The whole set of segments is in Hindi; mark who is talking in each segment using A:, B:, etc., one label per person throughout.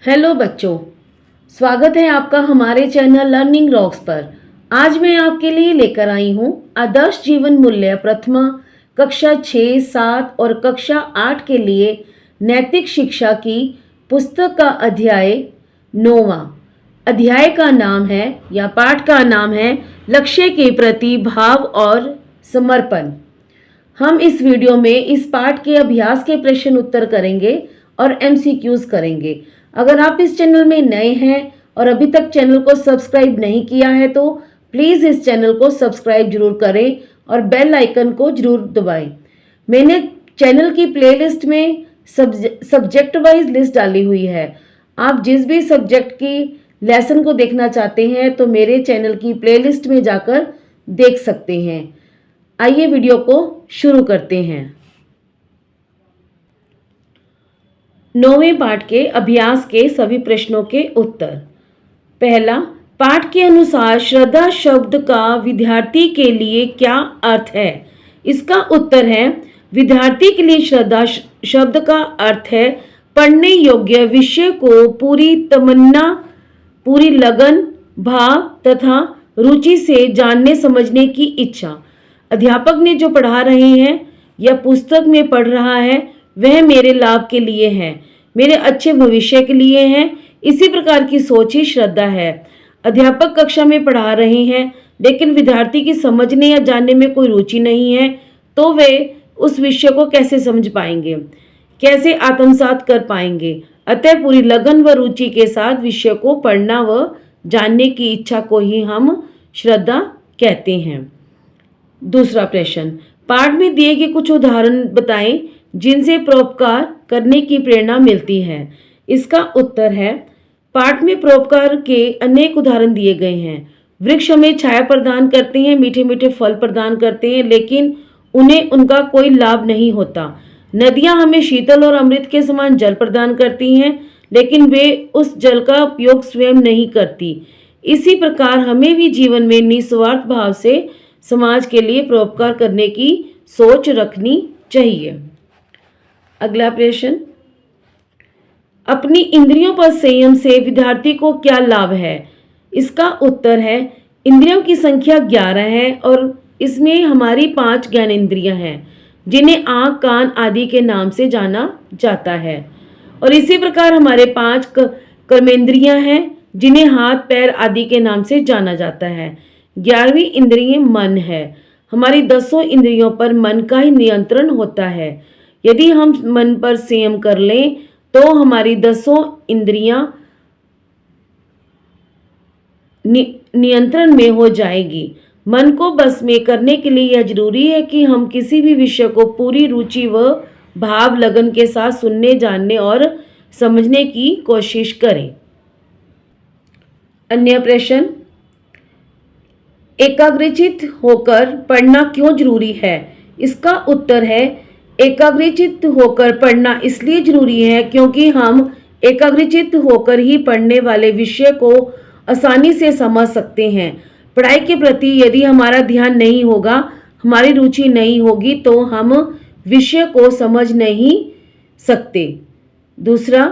A: हेलो बच्चों, स्वागत है आपका हमारे चैनल लर्निंग रॉक्स पर। आज मैं आपके लिए लेकर आई हूँ आदर्श जीवन मूल्य प्रथमा कक्षा 6, 7 और कक्षा 8 के लिए नैतिक शिक्षा की पुस्तक का अध्याय 9वां। अध्याय का नाम है या पाठ का नाम है लक्ष्य के प्रति भाव और समर्पण। हम इस वीडियो में इस पाठ के अभ्यास के प्रश्न उत्तर करेंगे और MCQs करेंगे। अगर आप इस चैनल में नए हैं और अभी तक चैनल को सब्सक्राइब नहीं किया है तो प्लीज़ इस चैनल को सब्सक्राइब जरूर करें और बेल आइकन को जरूर दबाएं। मैंने चैनल की प्लेलिस्ट में सब्जेक्ट वाइज लिस्ट डाली हुई है। आप जिस भी सब्जेक्ट की लेसन को देखना चाहते हैं तो मेरे चैनल की प्लेलिस्ट में जाकर देख सकते हैं। आइए वीडियो को शुरू करते हैं। 9वें पाठ के अभ्यास के सभी प्रश्नों के उत्तर। पहला, पाठ के अनुसार श्रद्धा शब्द का विद्यार्थी के लिए क्या अर्थ है? इसका उत्तर है, विद्यार्थी के लिए श्रद्धा शब्द का अर्थ है पढ़ने योग्य विषय को पूरी तमन्ना, पूरी लगन, भाव तथा रुचि से जानने समझने की इच्छा। अध्यापक ने जो पढ़ा रहे हैं या पुस्तक में पढ़ रहा है वह मेरे लाभ के लिए है, मेरे अच्छे भविष्य के लिए है। इसी प्रकार की सोच ही श्रद्धा है। अध्यापक कक्षा में पढ़ा रहे हैं लेकिन विद्यार्थी की समझने या जानने में कोई रुचि नहीं है तो वे उस विषय को कैसे समझ पाएंगे, कैसे आत्मसात कर पाएंगे। अतः पूरी लगन व रुचि के साथ विषय को पढ़ना व जानने की इच्छा को ही हम श्रद्धा कहते हैं। दूसरा प्रश्न, पाठ में दिए गए कुछ उदाहरण बताएं जिनसे परोपकार करने की प्रेरणा मिलती है। इसका उत्तर है, पाठ में परोपकार के अनेक उदाहरण दिए गए हैं। वृक्ष हमें छाया प्रदान करते हैं, मीठे मीठे फल प्रदान करते हैं लेकिन उन्हें उनका कोई लाभ नहीं होता। नदियां हमें शीतल और अमृत के समान जल प्रदान करती हैं लेकिन वे उस जल का उपयोग स्वयं नहीं करती। इसी प्रकार हमें भी जीवन में निस्वार्थ भाव से समाज के लिए परोपकार करने की सोच रखनी चाहिए। अगला प्रश्न, अपनी इंद्रियों पर संयम से विद्यार्थी को क्या लाभ है? इसका उत्तर है, इंद्रियों की संख्या 11 है और इसमें हमारी 5 ज्ञानेंद्रियां हैं जिन्हें आँख, कान आदि के नाम से जाना जाता है और इसी प्रकार हमारे 5 कर्मेंद्रियां हैं जिन्हें हाथ, पैर आदि के नाम से जाना जाता है। 11वीं इंद्रिय मन है। हमारी 10 इंद्रियों पर मन का ही नियंत्रण होता है। यदि हम मन पर संयम कर लें तो हमारी 10 इंद्रियां नियंत्रण में हो जाएगी। मन को बस में करने के लिए यह जरूरी है कि हम किसी भी विषय को पूरी रुचि व भाव लगन के साथ सुनने, जानने और समझने की कोशिश करें। अन्य प्रश्न, एकाग्रचित्त होकर पढ़ना क्यों जरूरी है? इसका उत्तर है, एकाग्रचित्त होकर पढ़ना इसलिए जरूरी है क्योंकि हम एकाग्रचित्त होकर ही पढ़ने वाले विषय को आसानी से समझ सकते हैं। पढ़ाई के प्रति यदि हमारा ध्यान नहीं होगा, हमारी रुचि नहीं होगी तो हम विषय को समझ नहीं सकते। दूसरा,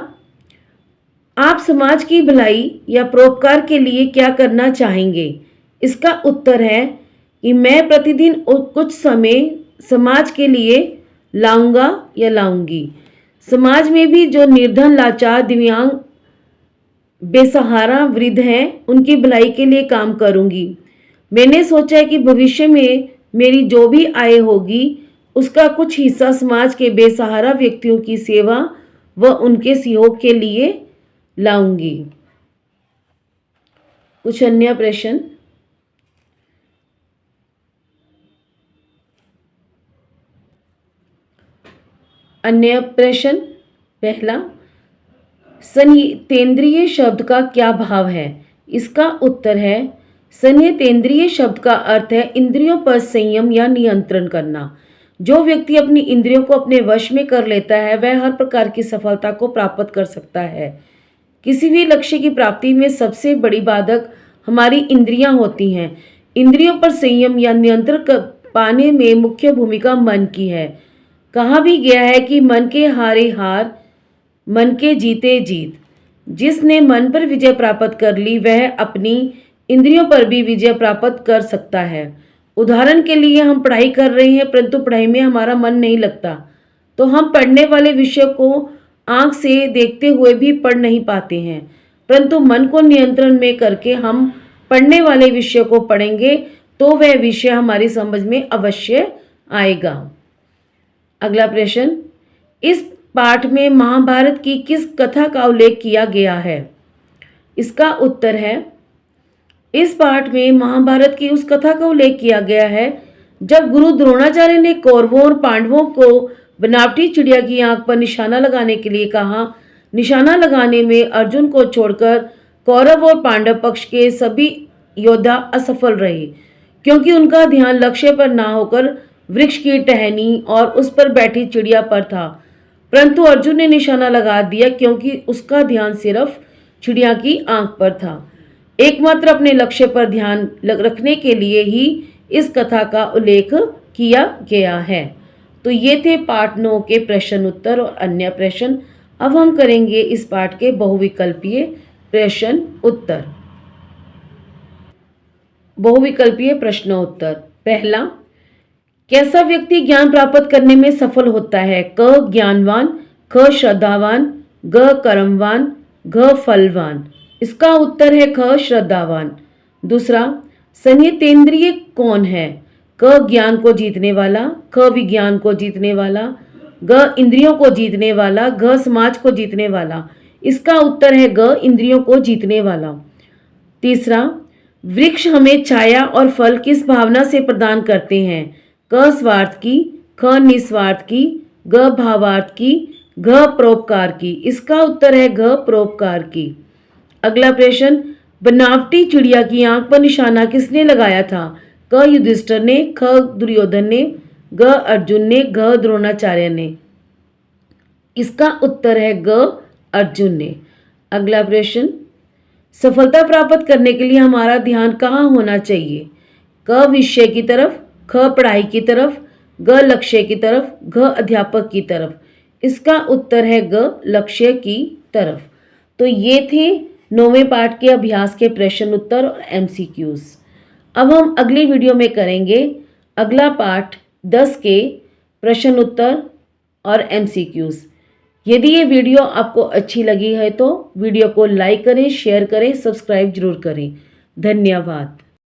A: आप समाज की भलाई या परोपकार के लिए क्या करना चाहेंगे? इसका उत्तर है कि मैं प्रतिदिन कुछ समय समाज के लिए लाऊंगा या लाऊंगी। समाज में भी जो निर्धन, लाचार, दिव्यांग, बेसहारा वृद्ध हैं उनकी भलाई के लिए काम करूंगी। मैंने सोचा है कि भविष्य में मेरी जो भी आय होगी उसका कुछ हिस्सा समाज के बेसहारा व्यक्तियों की सेवा व उनके सहयोग के लिए लाऊंगी। कुछ अन्य प्रश्न, पहला, संयतेंद्रिय शब्द का क्या भाव है? इसका उत्तर है, संयतेंद्रिय शब्द का अर्थ है इंद्रियों पर संयम या नियंत्रण करना। जो व्यक्ति अपनी इंद्रियों को अपने वश में कर लेता है वह हर प्रकार की सफलता को प्राप्त कर सकता है। किसी भी लक्ष्य की प्राप्ति में सबसे बड़ी बाधक हमारी इंद्रियां होती हैं। इंद्रियों पर संयम या नियंत्रण पाने में मुख्य भूमिका मन की है। कहा भी गया है कि मन के हारे हार, मन के जीते जीत। जिसने मन पर विजय प्राप्त कर ली वह अपनी इंद्रियों पर भी विजय प्राप्त कर सकता है। उदाहरण के लिए हम पढ़ाई कर रहे हैं परंतु पढ़ाई में हमारा मन नहीं लगता, तो हम पढ़ने वाले विषय को आंख से देखते हुए भी पढ़ नहीं पाते हैं, परंतु मन को नियंत्रण में करके हम पढ़ने वाले विषय को पढ़ेंगे तो वह विषय हमारी समझ में अवश्य आएगा। अगला प्रश्न, इस पाठ में महाभारत की किस कथा का उल्लेख किया गया है? इसका उत्तर है, इस पाठ में महाभारत की उस कथा का उल्लेख किया गया है जब गुरु द्रोणाचार्य ने कौरवों और पांडवों को बनावटी चिड़िया की आंख पर निशाना लगाने के लिए कहा। निशाना लगाने में अर्जुन को छोड़कर कौरव और पांडव पक्ष के सभी योद्धा असफल रहे, क्योंकि उनका ध्यान लक्ष्य पर ना होकर वृक्ष की टहनी और उस पर बैठी चिड़िया पर था। परंतु अर्जुन ने निशाना लगा दिया क्योंकि उसका ध्यान सिर्फ चिड़िया की आंख पर था। एकमात्र अपने लक्ष्य पर ध्यान रखने के लिए ही इस कथा का उल्लेख किया गया है। तो ये थे पाठ 9 के प्रश्न उत्तर और अन्य प्रश्न। अब हम करेंगे इस पाठ के बहुविकल्पीय प्रश्न उत्तर। बहुविकल्पीय प्रश्नोत्तर। पहला, कैसा व्यक्ति ज्ञान प्राप्त करने में सफल होता है? क ज्ञानवान, ख श्रद्धावान, ग कर्मवान, घ फलवान। इसका उत्तर है ख श्रद्धावान। दूसरा, संयतेंद्रिय कौन है? क ज्ञान को जीतने वाला, ख विज्ञान को जीतने वाला, ग इंद्रियों को जीतने वाला, घ समाज को जीतने वाला। इसका उत्तर है ग इंद्रियों को जीतने वाला। तीसरा, वृक्ष हमें छाया और फल किस भावना से प्रदान करते हैं? क स्वार्थ की, ख निस्वार्थ की, ग भावार्थ की, घ परोपकार की। इसका उत्तर है घ परोपकार की। अगला प्रश्न, बनावटी चिड़िया की आंख पर निशाना किसने लगाया था? क युधिष्ठिर ने, ख दुर्योधन ने, ग अर्जुन ने, घ द्रोणाचार्य ने। इसका उत्तर है ग अर्जुन ने। अगला प्रश्न, सफलता प्राप्त करने के लिए हमारा ध्यान कहाँ होना चाहिए? क विषय की तरफ, ख पढ़ाई की तरफ, ग लक्ष्य की तरफ, घ अध्यापक की तरफ। इसका उत्तर है ग लक्ष्य की तरफ। तो ये थे 9वें पाठ के अभ्यास के प्रश्न उत्तर और MCQs। अब हम अगली वीडियो में करेंगे अगला पाठ 10 के प्रश्न उत्तर और MCQs। यदि ये वीडियो आपको अच्छी लगी है तो वीडियो को लाइक करें, शेयर करें, सब्सक्राइब जरूर करें। धन्यवाद।